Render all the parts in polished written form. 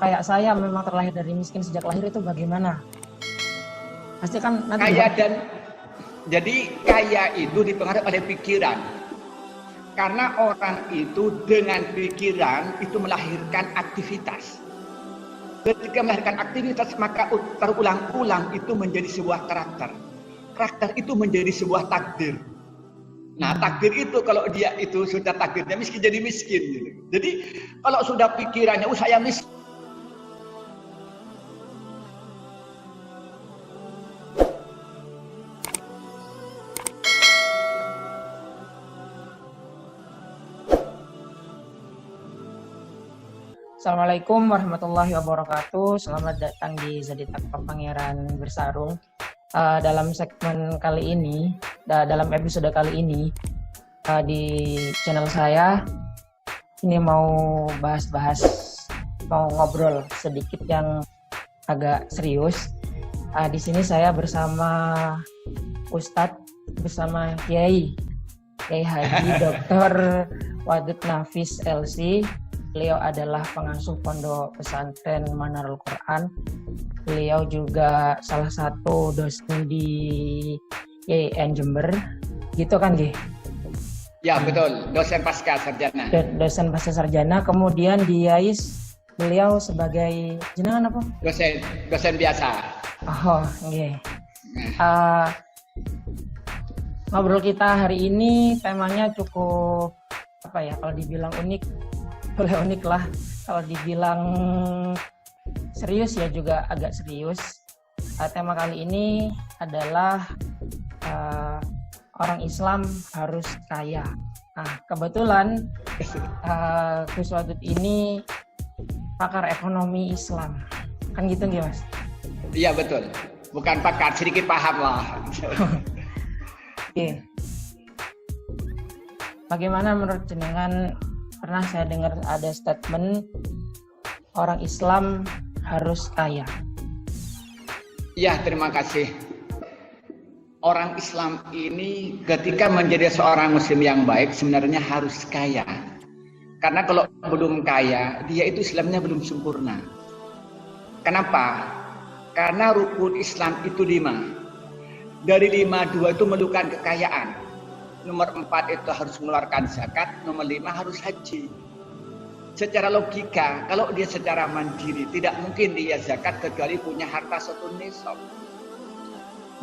kayak saya memang terlahir dari miskin sejak lahir itu bagaimana? Pasti kan nanti kaya jadi kaya itu dipengaruhi oleh pikiran. Karena orang itu dengan pikiran itu melahirkan aktivitas. Ketika melahirkan aktivitas maka terulang-ulang itu menjadi sebuah karakter. Karakter itu menjadi sebuah takdir. Nah, takdir itu kalau dia itu sudah takdirnya miskin jadi miskin gitu. Jadi kalau sudah pikirannya saya miskin. Assalamualaikum warahmatullahi wabarakatuh. Selamat datang di Zaditakwa Pangeran Bersarung. Dalam segmen kali ini, dalam episode kali ini di channel saya, ini mau bahas-bahas, mau ngobrol sedikit yang agak serius. Di sini saya bersama Ustadz, bersama Kiai Haji Dr. Wadud Nafis LC. Beliau adalah pengasuh pondok pesantren Manarul Quran. Beliau juga salah satu dosen di YIN Jember. Gitu kan, Gi? Ya, betul. Dosen pasca sarjana. Dosen pasca sarjana. Kemudian di YAIS beliau sebagai jenengan apa? Dosen biasa. Oh, nggih. Ngobrol kita hari ini temanya cukup kalau dibilang unik, boleh unik lah. Kalau dibilang serius ya juga agak serius. Tema kali ini adalah orang Islam harus kaya. Nah, kebetulan Gus Wadud ini pakar ekonomi Islam. Kan gitu nggih, Mas? Iya, betul. Bukan pakar, sedikit paham lah. Oke. Bagaimana menurut jenengan? Pernah saya dengar ada statement orang Islam harus kaya. Ya, terima kasih. Orang Islam ini ketika menjadi seorang muslim yang baik sebenarnya harus kaya. Karena kalau belum kaya, dia itu Islamnya belum sempurna. Kenapa? Karena rukun Islam itu 5. Dari 5, 2 itu memerlukan kekayaan. Nomor 4 itu harus mengeluarkan zakat, nomor 5 harus haji. Secara logika, kalau dia secara mandiri, tidak mungkin dia zakat kecuali punya harta 1 nisab.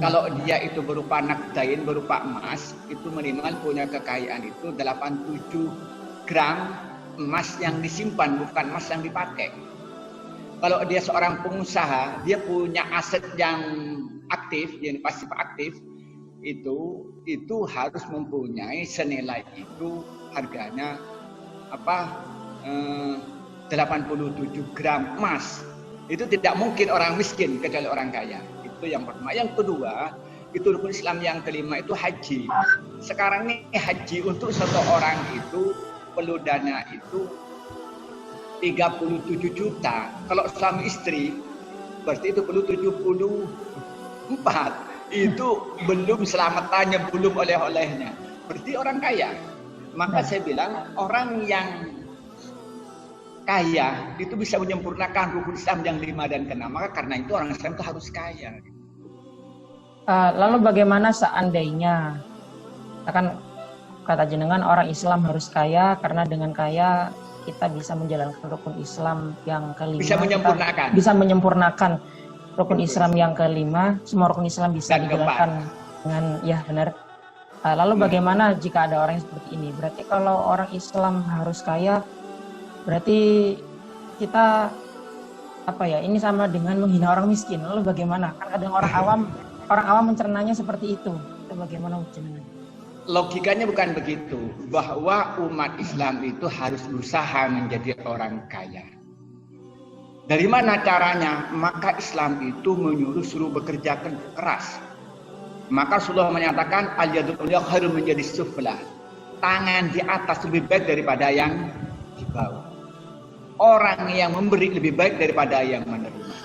Kalau dia itu berupa nakdain, berupa emas, itu minimal punya kekayaan itu 87 gram emas yang disimpan, bukan emas yang dipakai. Kalau dia seorang pengusaha, dia punya aset yang aktif, yang pasif aktif, itu harus mempunyai senilai itu harganya 87 gram emas. Itu tidak mungkin orang miskin kecuali orang kaya. Itu yang pertama. Yang kedua, itu rukun Islam yang kelima itu haji. Sekarang ini haji untuk satu orang itu perlu dana itu 37 juta. Kalau suami istri berarti itu perlu 74. Itu belum selamatannya, belum oleh-olehnya. Berarti orang kaya. Maka saya bilang orang yang kaya itu bisa menyempurnakan rukun Islam yang 5 dan ke-6. Maka karena itu orang Islam itu harus kaya. Lalu bagaimana seandainya, akan kata jenengan orang Islam harus kaya karena dengan kaya kita bisa menjalankan rukun Islam yang ke-5. Bisa menyempurnakan rukun Islam yang ke-5, semua rukun Islam bisa dijalankan dengan benar. Lalu bagaimana jika ada orang yang seperti ini? Berarti kalau orang Islam harus kaya, berarti kita ini sama dengan menghina orang miskin. Lalu bagaimana? Kan kadang orang awam mencernanya seperti itu. Itu bagaimana jenengan? Logikanya bukan begitu, bahwa umat Islam itu harus berusaha menjadi orang kaya. Dari mana caranya? Maka Islam itu menyuruh suruh bekerja keras. Maka Rasulullah menyatakan al-yadul ulya khairun menjadi sufla. Tangan di atas lebih baik daripada yang di bawah. Orang yang memberi lebih baik daripada yang menerima.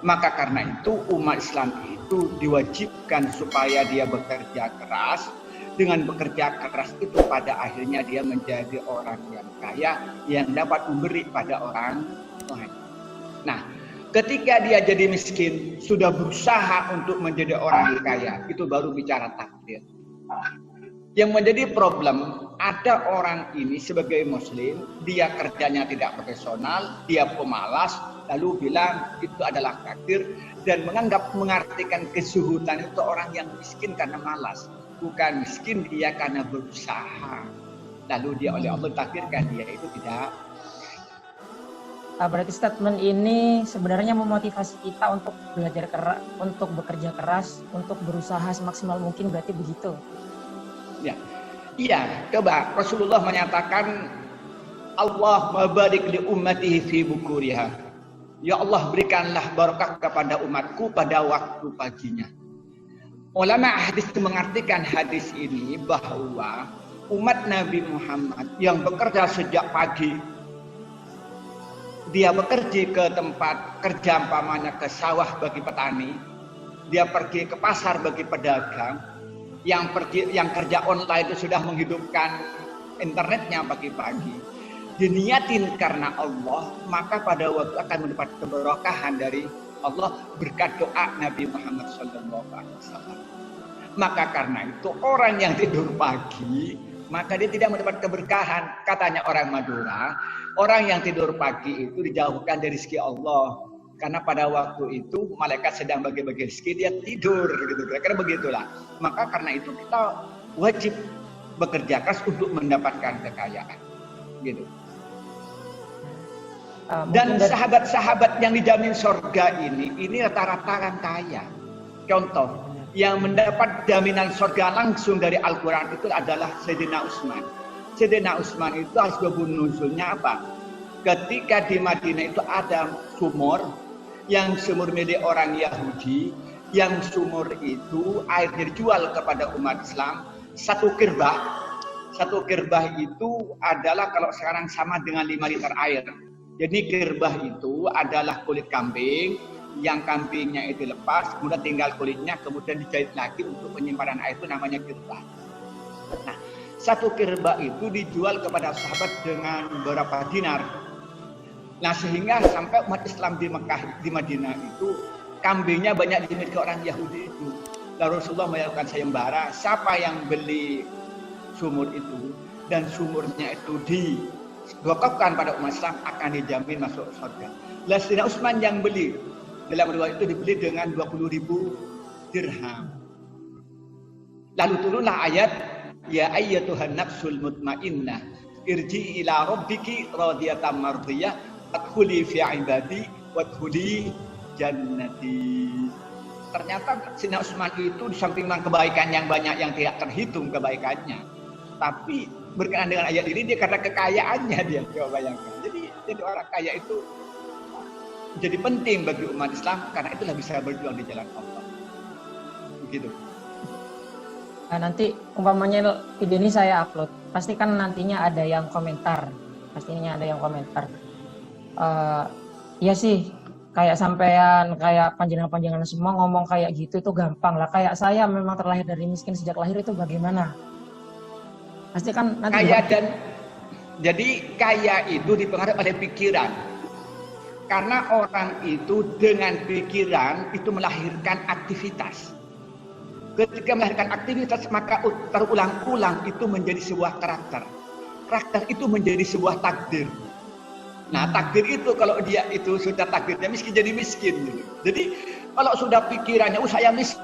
Maka karena itu umat Islam itu diwajibkan supaya dia bekerja keras. Dengan bekerja keras itu pada akhirnya dia menjadi orang yang kaya yang dapat memberi pada orang lain. Nah, ketika dia jadi miskin, sudah berusaha untuk menjadi orang kaya, itu baru bicara takdir. Yang menjadi problem, ada orang ini sebagai muslim, dia kerjanya tidak profesional, dia pemalas, lalu bilang itu adalah takdir, dan mengartikan kesuhutan itu orang yang miskin karena malas. Bukan miskin dia karena berusaha. Lalu dia oleh Allah takdirkan dia itu tidak. Berarti statement ini sebenarnya memotivasi kita untuk belajar keras, untuk bekerja keras, untuk berusaha semaksimal mungkin, berarti begitu. Ya, iya. Coba Rasulullah menyatakan, Allah mabarik li ummatihi fi bukuriha. Ya Allah, berikanlah barakah kepada umatku pada waktu paginya. Ulama hadis mengartikan hadis ini bahwa umat Nabi Muhammad yang bekerja sejak pagi, dia bekerja ke tempat kerja, umpamanya ke sawah bagi petani, dia pergi ke pasar bagi pedagang, yang kerja online itu sudah menghidupkan internetnya pagi-pagi, diniatin karena Allah, maka pada waktu akan mendapat keberkahan dari Allah berkat doa Nabi Muhammad SAW. Maka karena itu orang yang tidur pagi, maka dia tidak mendapat keberkahan. Katanya orang Madura, orang yang tidur pagi itu dijauhkan dari rezeki Allah. Karena pada waktu itu malaikat sedang bagi-bagi rezeki, dia tidur gitu. Kira-kira begitulah. Maka karena itu kita wajib bekerja keras untuk mendapatkan kekayaan. Gitu. Dan sahabat-sahabat yang dijamin surga ini rata-rata orang kaya. Contoh, yang mendapat jaminan surga langsung dari Al-Quran itu adalah Sayyidina Utsman. Sayyidina Utsman itu asbabun nuzulnya apa? Ketika di Madinah itu ada sumur, yang sumur milik orang Yahudi, yang sumur itu airnya dijual kepada umat Islam, satu kirbah itu adalah kalau sekarang sama dengan 5 liter air. Jadi kirbah itu adalah kulit kambing, yang kambingnya itu lepas, kemudian tinggal kulitnya, kemudian dijahit lagi untuk penyimpanan air, itu namanya kirbah. Nah, satu kirbah itu dijual kepada sahabat dengan beberapa dinar. Nah, sehingga sampai umat Islam di Mekah, di Madinah itu kambingnya banyak dimiliki orang Yahudi itu. Lalu Rasulullah melakukan sayembara, siapa yang beli sumur itu dan sumurnya itu diwakafkan pada umat Islam akan dijamin masuk surga. Sayyidina Utsman yang beli, dalam riwayat itu dibeli dengan 20.000 dirham. Lalu turunlah ayat, ya ayyatuhan nafsul mutmainnah irji ila rabbiki radiyatan mardiyah adkhuli fi ibadi wadkhuli jannati. Ternyata Sayyidina Utsman itu di samping kebaikan yang banyak yang tidak terhitung kebaikannya, tapi berkenaan dengan ayat ini dia karena kekayaannya dia, coba bayangkan. Jadi orang kaya itu jadi penting bagi umat Islam karena itulah bisa berjuang di jalan Allah. Begitu. Nah, nanti umpamanya video ini saya upload, pasti kan nantinya ada yang komentar, pastinya ada yang komentar. Ya sih, kayak sampean, kayak panjenengan semua ngomong kayak gitu itu gampang lah. Kayak saya memang terlahir dari miskin sejak lahir, itu bagaimana? Pasti kan nanti kaya jadi kaya itu dipengaruhi oleh pikiran. Karena orang itu dengan pikiran itu melahirkan aktivitas. Ketika melahirkan aktivitas maka terulang-ulang itu menjadi sebuah karakter. Karakter itu menjadi sebuah takdir. Nah, takdir itu kalau dia itu sudah takdirnya miskin jadi miskin. Jadi kalau sudah pikirannya saya miskin,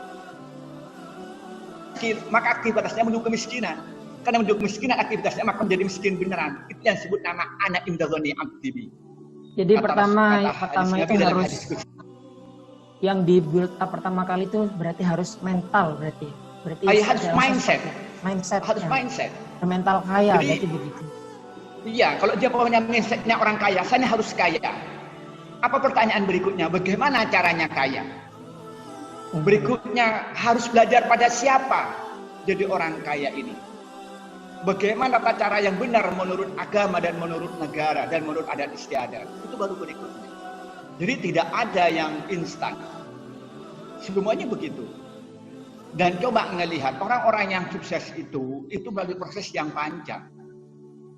maka aktivitasnya menuju kemiskinan. Karena menuju kemiskinan aktivitasnya maka menjadi miskin beneran. Itu yang disebut nama anak indahoni abdibi. Jadi pertama itu harus yang di build up pertama kali itu berarti harus mental berarti harus mindset. Harus mindset. Mental kaya. Jadi, berarti begitu. Iya, kalau dia punya mindsetnya orang kaya, saya harus kaya. Apa pertanyaan berikutnya? Bagaimana caranya kaya? Berikutnya harus belajar pada siapa jadi orang kaya ini. Bagaimana cara yang benar menurut agama dan menurut negara dan menurut adat istiadat. Itu baru berikutnya. Jadi tidak ada yang instan. Semuanya begitu. Dan coba ngelihat orang-orang yang sukses itu melalui proses yang panjang.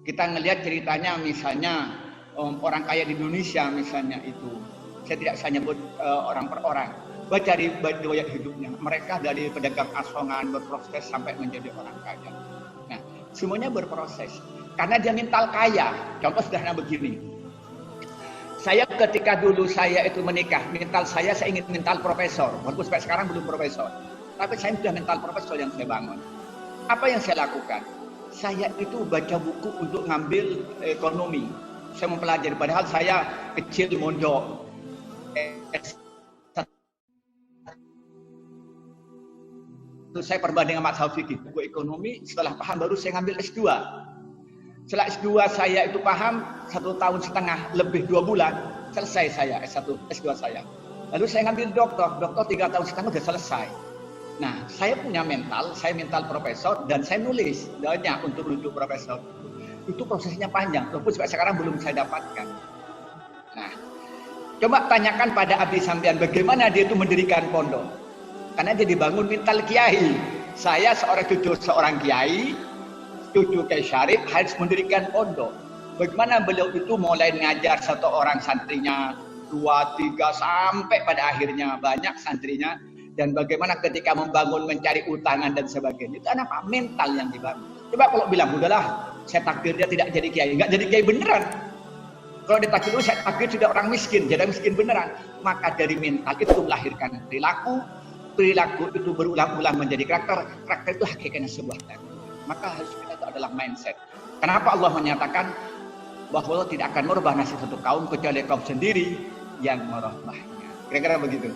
Kita ngelihat ceritanya misalnya orang kaya di Indonesia misalnya itu Saya tidak bisa nyebut orang per orang. Baca di riwayat hidupnya. Mereka dari pedagang asongan berproses sampai menjadi orang kaya. Nah, semuanya berproses. Karena dia mental kaya. Contoh sederhana begini. Saya ketika dulu saya itu menikah, mental saya ingin mental profesor. Walaupun sampai sekarang belum profesor. Tapi saya sudah mental profesor yang saya bangun. Apa yang saya lakukan? Saya itu baca buku untuk ngambil ekonomi. Saya mempelajari. Padahal saya kecil mondok. Saya perbandingan mazhab fikih, buku ekonomi. Setelah paham baru saya ngambil S2. Setelah S2 saya itu paham 1,5 tahun, lebih 2 bulan, selesai saya S2 saya. Lalu saya ngambil doktor 3,5 tahun sudah selesai. Nah, saya punya mental, saya mental profesor, dan saya nulis banyak untuk menuju profesor. Itu prosesnya panjang, walaupun sampai sekarang belum saya dapatkan. Nah, coba tanyakan pada abdi sampean bagaimana dia itu mendirikan pondok. Karena dia dibangun mental kiai. Saya seorang cucu seorang kiai, cucu Kiai Syarif harus mendirikan pondok. Bagaimana beliau itu mulai mengajar satu orang santrinya, 2, 3 sampai pada akhirnya banyak santrinya, dan bagaimana ketika membangun mencari utangan dan sebagainya. Itu apa? Mental yang dibangun. Coba kalau bilang udahlah, saya takdir dia tidak jadi kiai, enggak jadi kiai beneran. Kalau ditakdir saya takdir sudah orang miskin, jadi miskin beneran. Maka dari mental itu melahirkan perilaku, perilaku itu berulang-ulang menjadi karakter, karakter itu hakikatnya sebuah takdir. Maka harus kita itu adalah mindset. Kenapa Allah menyatakan bahwa Allah tidak akan merubah nasib satu kaum kecuali kaum sendiri yang merubahnya. Kira-kira begitu.